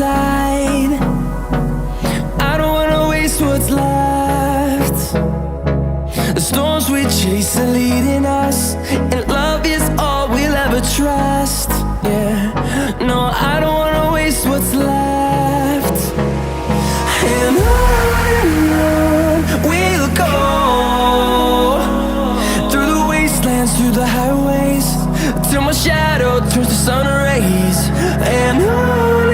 inside. I don't wanna waste what's left. The storms we chase are leading us, and love is all we'll ever trust. Yeah, no, I don't wanna waste what's left. And on we'll go, through the wastelands, through the highways, till my shadow turns to sun rays. And on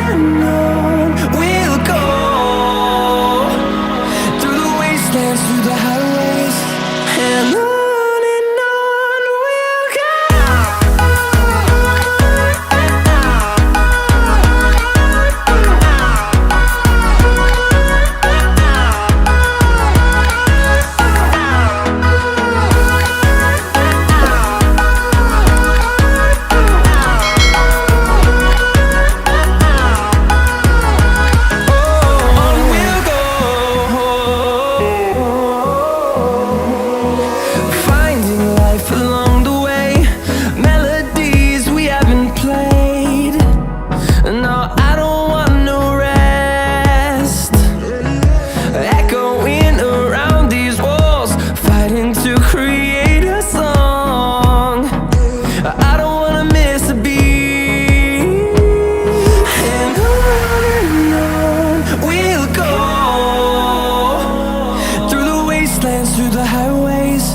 we'll go, through the wastelands, through the highways, and on we'll go. Through the highways,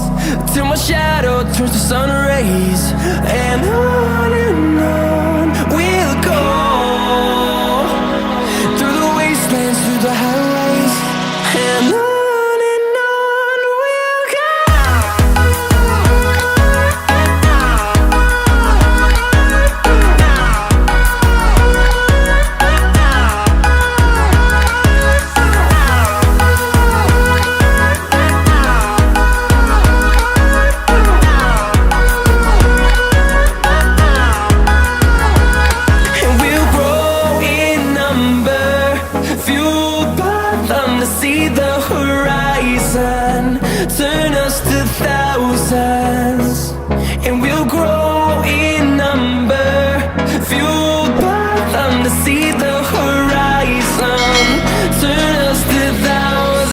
till my shadow turns to sun rays. And on we'll go, through the wastelands, through the highways, and on we'll go. To see the horizon turn us to thousands, and we'll grow